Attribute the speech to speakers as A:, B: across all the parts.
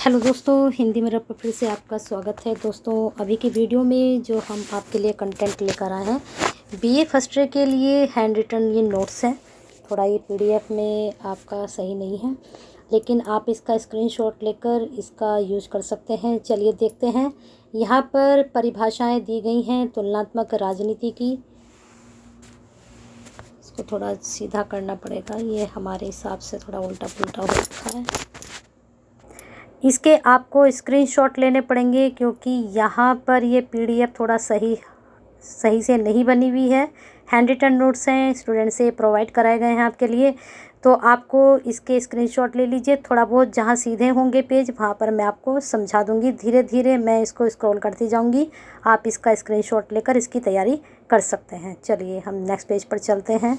A: Hello दोस्तों, हिंदी में रब फिर से आपका स्वागत है। दोस्तों, अभी की वीडियो में जो हम आपके लिए कंटेंट लेकर आए हैं, बीए फर्स्ट ईयर के लिए हैंड रिटन ये नोट्स हैं। थोड़ा ये पीडीएफ में आपका सही नहीं है, लेकिन आप इसका स्क्रीनशॉट लेकर इसका यूज़ कर सकते हैं। चलिए देखते हैं। यहाँ पर परिभाषाएं दी गई हैं तुलनात्मक राजनीति की। इसको थोड़ा सीधा करना पड़ेगा, ये हमारे हिसाब से थोड़ा उल्टा पुल्टा हो रखा है। इसके आपको स्क्रीनशॉट लेने पड़ेंगे क्योंकि यहाँ पर ये पीडीएफ थोड़ा सही से नहीं बनी हुई है। हैंड रिटन नोट्स हैं, स्टूडेंट से प्रोवाइड कराए गए हैं आपके लिए, तो आपको इसके स्क्रीनशॉट ले लीजिए। थोड़ा बहुत जहाँ सीधे होंगे पेज वहाँ पर मैं आपको समझा दूँगी। धीरे धीरे मैं इसको स्क्रॉल करती जाऊँगी, आप इसका स्क्रीनशॉट लेकर इसकी तैयारी कर सकते हैं। चलिए हम नेक्स्ट पेज पर चलते हैं।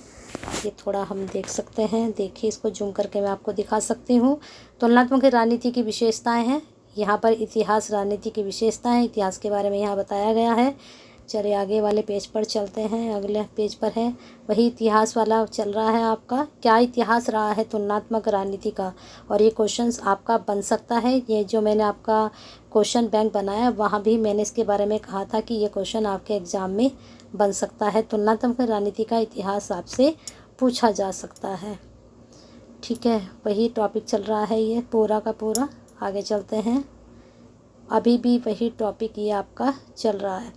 A: ये थोड़ा हम देख सकते हैं, देखिए इसको जूम करके मैं आपको दिखा सकती हूँ। तुलनात्मक राजनीति की विशेषताएँ हैं। यहाँ पर इतिहास राजनीति की विशेषताएँ, इतिहास के बारे में यहाँ बताया गया है। चलिए आगे वाले पेज पर चलते हैं। अगले पेज पर है वही इतिहास वाला चल रहा है आपका। क्या इतिहास रहा है तुलनात्मक राजनीति का, और ये क्वेश्चंस आपका बन सकता है। ये जो मैंने आपका क्वेश्चन बैंक बनाया, वहाँ भी मैंने इसके बारे में कहा था कि ये क्वेश्चन आपके एग्ज़ाम में बन सकता है। तुलनात्मक राजनीति का इतिहास आपसे पूछा जा सकता है। ठीक है, वही टॉपिक चल रहा है ये पूरा का पूरा। आगे चलते हैं। अभी भी वही टॉपिक ये आपका चल रहा है।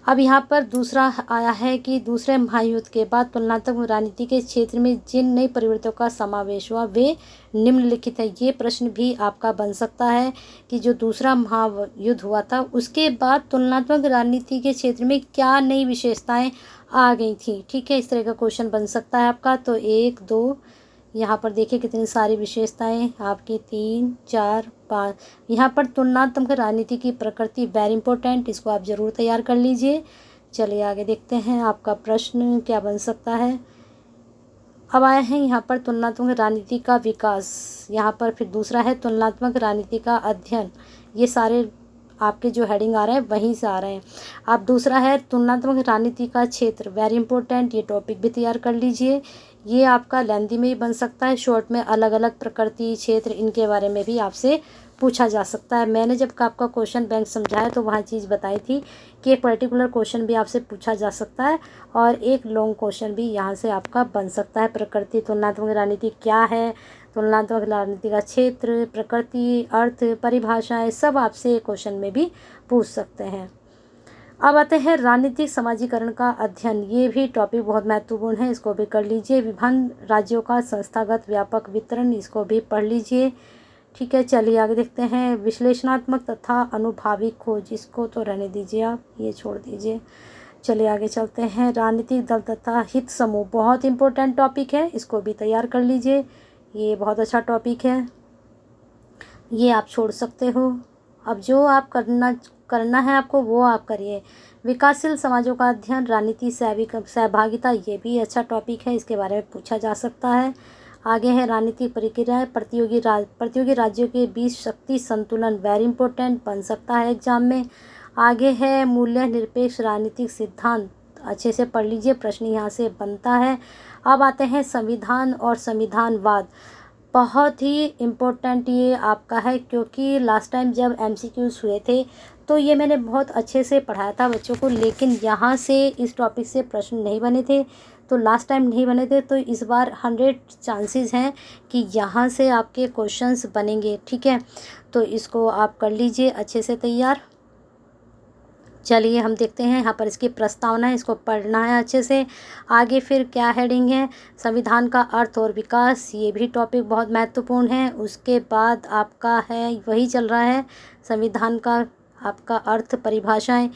A: अब यहाँ पर दूसरा आया है कि दूसरे महायुद्ध के बाद तुलनात्मक राजनीति के क्षेत्र में जिन नई परिवर्तनों का समावेश हुआ वे निम्नलिखित है। ये प्रश्न भी आपका बन सकता है कि जो दूसरा महायुद्ध हुआ था उसके बाद तुलनात्मक राजनीति के क्षेत्र में क्या नई विशेषताएं आ गई थी। ठीक है, इस तरह का क्वेश्चन बन सकता है आपका। तो 1, 2, यहाँ पर देखिए कितनी सारी विशेषताएं आपकी, 3, 4, 5। यहाँ पर तुलनात्मक राजनीति की प्रकृति वेरी इंपॉर्टेंट, इसको आप ज़रूर तैयार कर लीजिए। चलिए आगे देखते हैं आपका प्रश्न क्या बन सकता है। अब आए हैं यहाँ पर तुलनात्मक राजनीति का विकास। यहाँ पर फिर दूसरा है तुलनात्मक राजनीति का अध्ययन। ये सारे आपके जो हेडिंग आ रहे हैं वहीं से आ रहे हैं। अब दूसरा है तुलनात्मक राजनीति का क्षेत्र, वेरी इंपॉर्टेंट, ये टॉपिक भी तैयार कर लीजिए। ये आपका लेंदी में ही बन सकता है, शॉर्ट में अलग अलग प्रकृति क्षेत्र इनके बारे में भी आपसे पूछा जा सकता है। मैंने जब आपका क्वेश्चन बैंक समझाया तो वहाँ चीज़ बताई थी कि एक पर्टिकुलर क्वेश्चन भी आपसे पूछा जा सकता है और एक लॉन्ग क्वेश्चन भी यहाँ से आपका बन सकता है। प्रकृति, तुलनात्मक राजनीति क्या है, तुलनात्मक राजनीति का क्षेत्र, प्रकृति, अर्थ, परिभाषाएं, सब आपसे क्वेश्चन में भी पूछ सकते हैं। अब आते हैं राजनीतिक समाजीकरण का अध्ययन। ये भी टॉपिक बहुत महत्वपूर्ण है, इसको भी कर लीजिए। विभिन्न राज्यों का संस्थागत व्यापक वितरण, इसको भी पढ़ लीजिए। ठीक है, चलिए आगे देखते हैं। विश्लेषणात्मक तथा अनुभाविक खोज, इसको तो रहने दीजिए, आप ये छोड़ दीजिए। चलिए आगे चलते हैं। राजनीतिक दल तथा हित समूह, बहुत इंपॉर्टेंट टॉपिक है, इसको भी तैयार कर लीजिए। ये बहुत अच्छा टॉपिक है, ये आप छोड़ सकते हो। अब जो आप करना है आपको वो आप करिए। विकासशील समाजों का अध्ययन, राजनीति सहभागिता, ये भी अच्छा टॉपिक है, इसके बारे में पूछा जा सकता है। आगे है राजनीतिक प्रक्रिया, प्रतियोगी राज्यों के बीच शक्ति संतुलन, वेरी इंपॉर्टेंट, बन सकता है एग्जाम में। आगे है मूल्य निरपेक्ष राजनीतिक सिद्धांत, अच्छे से पढ़ लीजिए, प्रश्न यहाँ से बनता है। अब आते हैं संविधान और संविधानवाद, बहुत ही इम्पोर्टेंट ये आपका है क्योंकि लास्ट टाइम जब MCQs हुए थे तो ये मैंने बहुत अच्छे से पढ़ाया था बच्चों को, लेकिन यहाँ से इस टॉपिक से प्रश्न नहीं बने थे। तो लास्ट टाइम नहीं बने थे, तो इस बार 100 चांसेस हैं कि यहाँ से आपके क्वेश्चंस बनेंगे। ठीक है, तो इसको आप कर लीजिए अच्छे से तैयार। चलिए हम देखते हैं यहाँ पर इसकी प्रस्तावना है, इसको पढ़ना है अच्छे से। आगे फिर क्या हेडिंग है, संविधान का अर्थ और विकास, ये भी टॉपिक बहुत महत्वपूर्ण है। उसके बाद आपका है वही चल रहा है संविधान का आपका अर्थ, परिभाषाएं।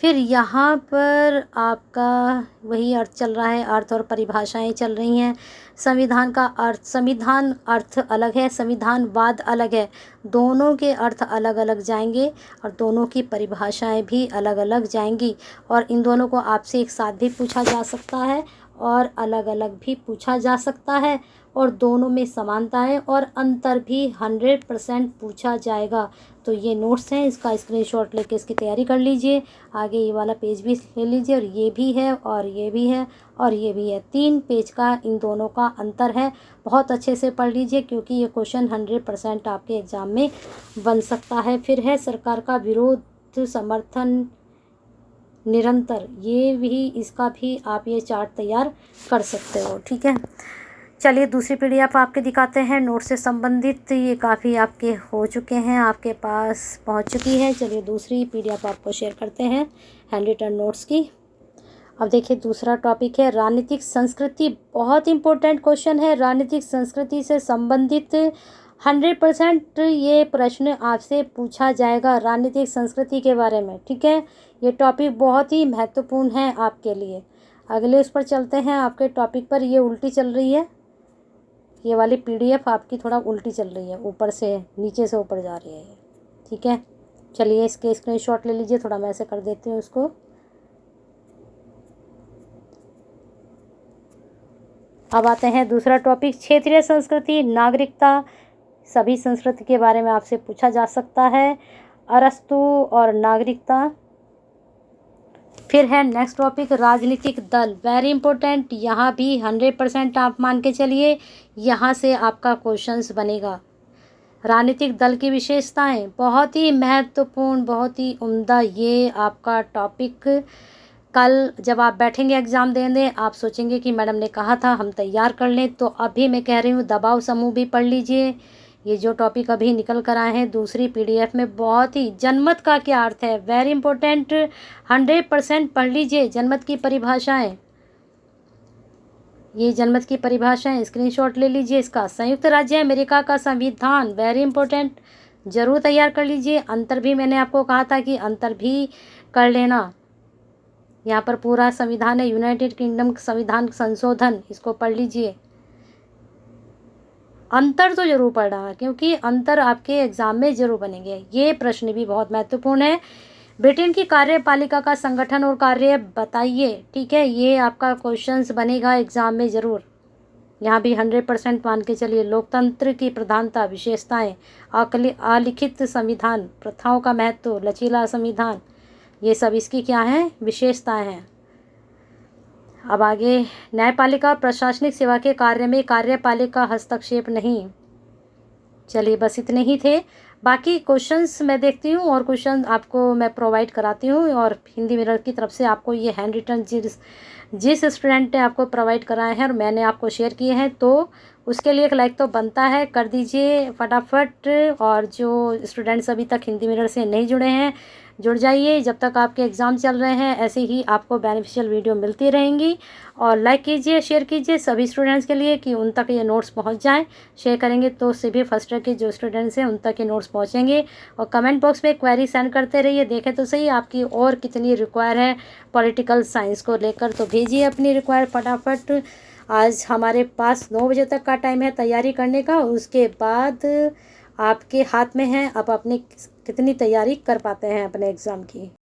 A: फिर यहाँ पर आपका वही अर्थ चल रहा है, अर्थ और परिभाषाएं चल रही हैं। संविधान का अर्थ, संविधान अर्थ अलग है, संविधानवाद अलग है, दोनों के अर्थ अलग अलग जाएंगे और दोनों की परिभाषाएं भी अलग अलग जाएंगी। और इन दोनों को आपसे एक साथ भी पूछा जा सकता है और अलग अलग भी पूछा जा सकता है। और दोनों में समानता है और अंतर भी 100% पूछा जाएगा। तो ये नोट्स हैं, इसका स्क्रीनशॉट लेके इसकी तैयारी कर लीजिए। आगे ये वाला पेज भी ले लीजिए और ये भी है और ये भी है और ये भी है। 3 पेज का इन दोनों का अंतर है। बहुत अच्छे से पढ़ लीजिए क्योंकि ये क्वेश्चन 100% आपके एग्ज़ाम में बन सकता है। फिर है सरकार का विरोध समर्थन निरंतर, ये भी इसका भी आप ये चार्ट तैयार कर सकते हो। ठीक है, चलिए दूसरी पीडीएफ आपके दिखाते हैं नोट से संबंधित। ये काफ़ी आपके हो चुके हैं, आपके पास पहुंच चुकी है। चलिए दूसरी पीडीएफ आपको शेयर करते हैं हैंड रिटन नोट्स की। अब देखिए दूसरा टॉपिक है राजनीतिक संस्कृति। बहुत इंपॉर्टेंट क्वेश्चन है, राजनीतिक संस्कृति से संबंधित 100% ये प्रश्न आपसे पूछा जाएगा राजनीतिक संस्कृति के बारे में। ठीक है, ये टॉपिक बहुत ही महत्वपूर्ण है आपके लिए। अगले उस पर चलते हैं, आपके टॉपिक पर। ये उल्टी चल रही है, ये वाली पीडीएफ आपकी थोड़ा उल्टी चल रही है, ऊपर से नीचे से ऊपर जा रही है। ठीक है, चलिए इसके स्क्रीनशॉट ले लीजिए। थोड़ा मैं ऐसे कर देती हूँ इसको। अब आते हैं दूसरा टॉपिक, क्षेत्रीय संस्कृति नागरिकता। सभी संस्कृति के बारे में आपसे पूछा जा सकता है, अरस्तु और नागरिकता। फिर है नेक्स्ट टॉपिक राजनीतिक दल, वेरी इंपॉर्टेंट। यहाँ भी 100% आप मान के चलिए, यहाँ से आपका क्वेश्चंस बनेगा। राजनीतिक दल की विशेषताएं बहुत ही महत्वपूर्ण, बहुत ही उम्दा ये आपका टॉपिक। कल जब आप बैठेंगे एग्ज़ाम देने, आप सोचेंगे कि मैडम ने कहा था हम तैयार कर लें, तो अभी मैं कह रही हूँ दबाव समूह भी पढ़ लीजिए। ये जो टॉपिक अभी निकल कर आए हैं दूसरी पीडीएफ में, बहुत ही जनमत का क्या अर्थ है, वेरी इंपॉर्टेंट, 100% पढ़ लीजिए। जनमत की परिभाषाएं, ये जनमत की परिभाषाएं स्क्रीनशॉट ले लीजिए इसका। संयुक्त राज्य अमेरिका का संविधान, वेरी इंपॉर्टेंट, ज़रूर तैयार कर लीजिए। अंतर भी मैंने आपको कहा था कि अंतर भी कर लेना। यहाँ पर पूरा संविधान है, यूनाइटेड किंगडम संविधान संशोधन, इसको पढ़ लीजिए। अंतर तो जरूर पढ़ना क्योंकि अंतर आपके एग्जाम में जरूर बनेंगे। ये प्रश्न भी बहुत महत्वपूर्ण है। ब्रिटेन की कार्यपालिका का संगठन और कार्य बताइए। ठीक है, ये आपका क्वेश्चंस बनेगा एग्जाम में ज़रूर। यहाँ भी 100% मान के चलिए। लोकतंत्र की प्रधानता, विशेषताएं, अलिखित संविधान, प्रथाओं का महत्व, लचीला संविधान, ये सब इसकी क्या हैं, विशेषताएं हैं। अब आगे न्यायपालिका प्रशासनिक सेवा के कार्य में कार्यपालिका हस्तक्षेप नहीं। चलिए बस इतने ही थे। बाकी क्वेश्चंस मैं देखती हूँ और क्वेश्चन आपको मैं प्रोवाइड कराती हूँ। और हिंदी मिरर की तरफ से आपको ये हैंड रिटन जिस स्टूडेंट ने आपको प्रोवाइड कराए हैं और मैंने आपको शेयर किए हैं, तो उसके लिए एक लाइक तो बनता है, कर दीजिए फटाफट। और जो स्टूडेंट्स अभी तक हिंदी मिरर से नहीं जुड़े हैं, जुड़ जाइए। जब तक आपके एग्ज़ाम चल रहे हैं ऐसे ही आपको बेनिफिशियल वीडियो मिलती रहेंगी। और लाइक कीजिए, शेयर कीजिए सभी स्टूडेंट्स के लिए कि उन तक ये नोट्स पहुंच जाएं। शेयर करेंगे तो उससे भी फर्स्ट ईयर के जो स्टूडेंट्स हैं उन तक ये नोट्स पहुंचेंगे। और कमेंट बॉक्स में क्वेरी सेंड करते रहिए, देखें तो सही आपकी और कितनी रिक्वायर है पॉलिटिकल साइंस को लेकर, तो भेजिए अपनी रिक्वायर फटाफट। आज हमारे पास 9 बजे तक का टाइम है तैयारी करने का, उसके बाद आपके हाथ में है आप अपने कितनी तैयारी कर पाते हैं अपने एग्ज़ाम की।